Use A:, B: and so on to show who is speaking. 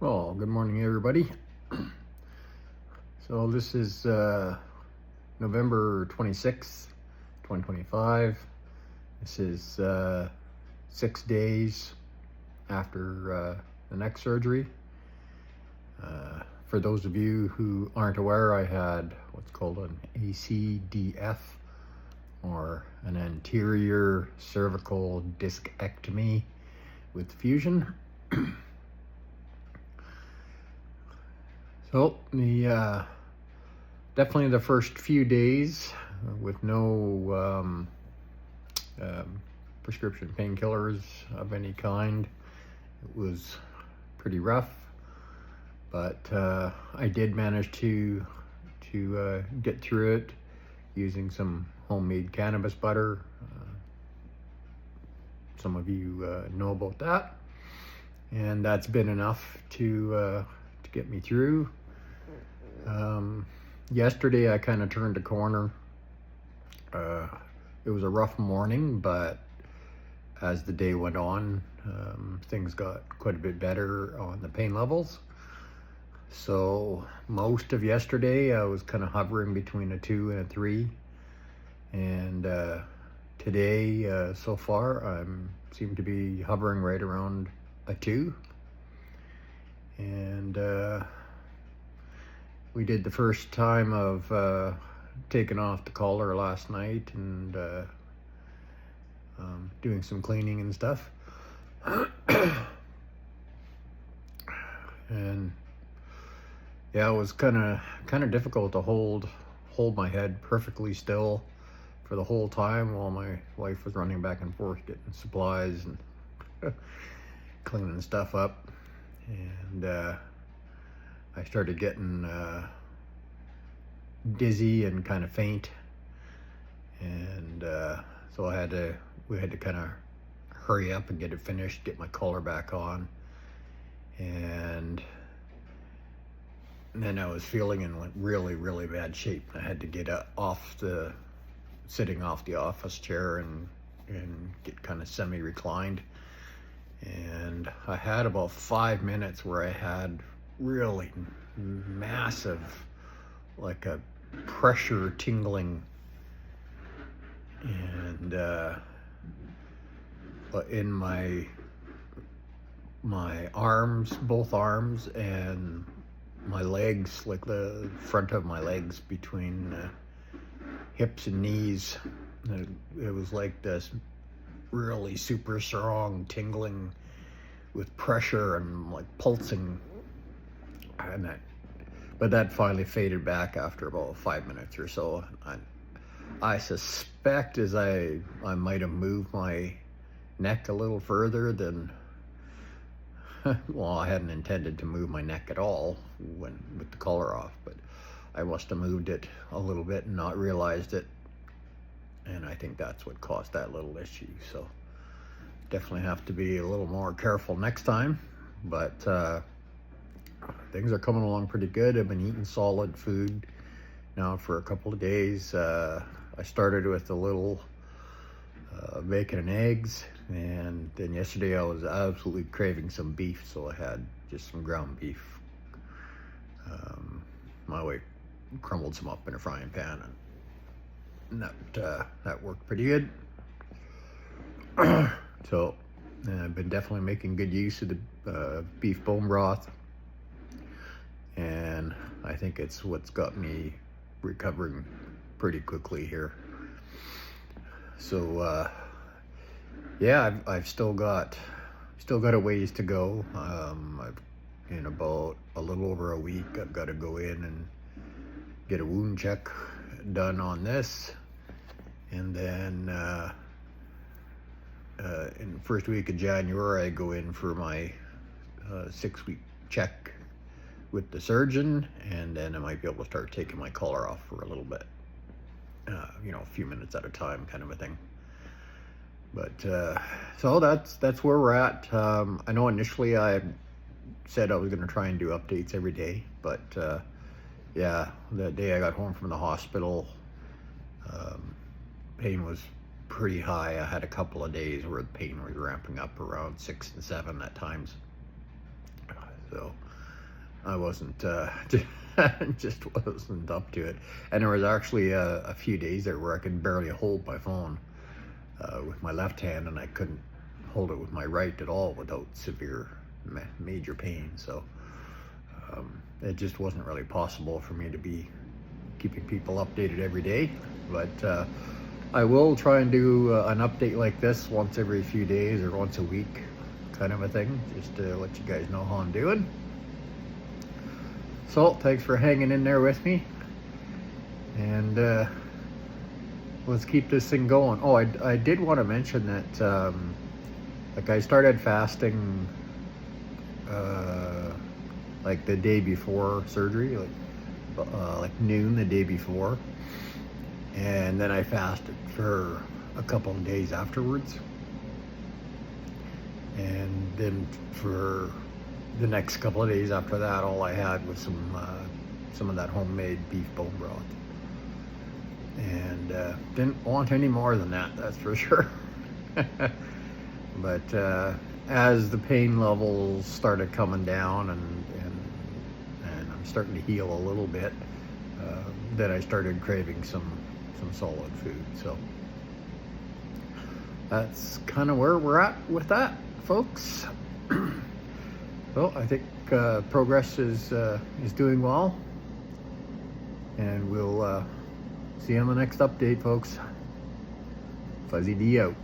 A: Well, good morning, everybody. So this is November 26th, 2025. This is 6 days after the neck surgery. For those of you who aren't aware, I had what's called an ACDF, or an anterior cervical discectomy with fusion. So definitely the first few days with no prescription painkillers of any kind, it was pretty rough, but I did manage to get through it using some homemade cannabis butter. Some of you know about that, and that's been enough to get me through. Yesterday I kind of turned a corner. It was a rough morning, but as the day went on, things got quite a bit better on the pain levels. So most of yesterday I was kind of hovering between a 2 and a 3, and today so far I seem to be hovering right around a 2. And we did the first time of taking off the collar last night and doing some cleaning and stuff. And yeah, it was kind of difficult to hold my head perfectly still for the whole time while my wife was running back and forth getting supplies and cleaning stuff up. And I started getting dizzy and kind of faint, and so we had to kind of hurry up and get it finished, get my collar back on, and then I was feeling in really bad shape. I had to get sitting off the office chair and get kind of semi-reclined. And I had about 5 minutes where I had really massive, like a pressure tingling, and in my arms, both arms, and my legs, like the front of my legs between hips and knees. It was like this really super strong tingling with pressure and like pulsing, and but that finally faded back after about 5 minutes or so. I suspect as I might have moved my neck a little further than well, I hadn't intended to move my neck at all with the collar off, but I must have moved it a little bit and not realized it, and I think that's what caused that little issue. So definitely have to be a little more careful next time. But things are coming along pretty good. I've been eating solid food now for a couple of days. I started with a little bacon and eggs, and then yesterday I was absolutely craving some beef, so I had just some ground beef. My wife crumbled some up in a frying pan, and that worked pretty good. So I've been definitely making good use of the beef bone broth, and I think it's what's got me recovering pretty quickly here. So yeah, I've still got a ways to go. In about a little over a week, I've got to go in and get a wound check done on this, and then in the first week of January, I go in for my 6-week check with the surgeon, and then I might be able to start taking my collar off for a little bit, a few minutes at a time, kind of a thing. But so that's where we're at. I know initially I said I was going to try and do updates every day, but yeah, the day I got home from the hospital, pain was pretty high. I had a couple of days where the pain was ramping up around 6 and 7 at times. So I wasn't, just wasn't up to it. And there was actually a few days there where I could barely hold my phone with my left hand, and I couldn't hold it with my right at all without severe major pain. So it just wasn't really possible for me to be keeping people updated every day. But I will try and do an update like this once every few days or once a week, kind of a thing, just to let you guys know how I'm doing. So thanks for hanging in there with me, and let's keep this thing going. Oh, I did want to mention that like I started fasting like the day before surgery, like noon the day before, and then I fasted for a couple of days afterwards, and then for the next couple of days after that, all I had was some of that homemade beef bone broth, and didn't want any more than that, that's for sure. But as the pain levels started coming down and I'm starting to heal a little bit, then I started craving some solid food. So that's kind of where we're at with that, folks. Well, I think progress is doing well, and we'll see you on the next update, folks. Fuzzy D out.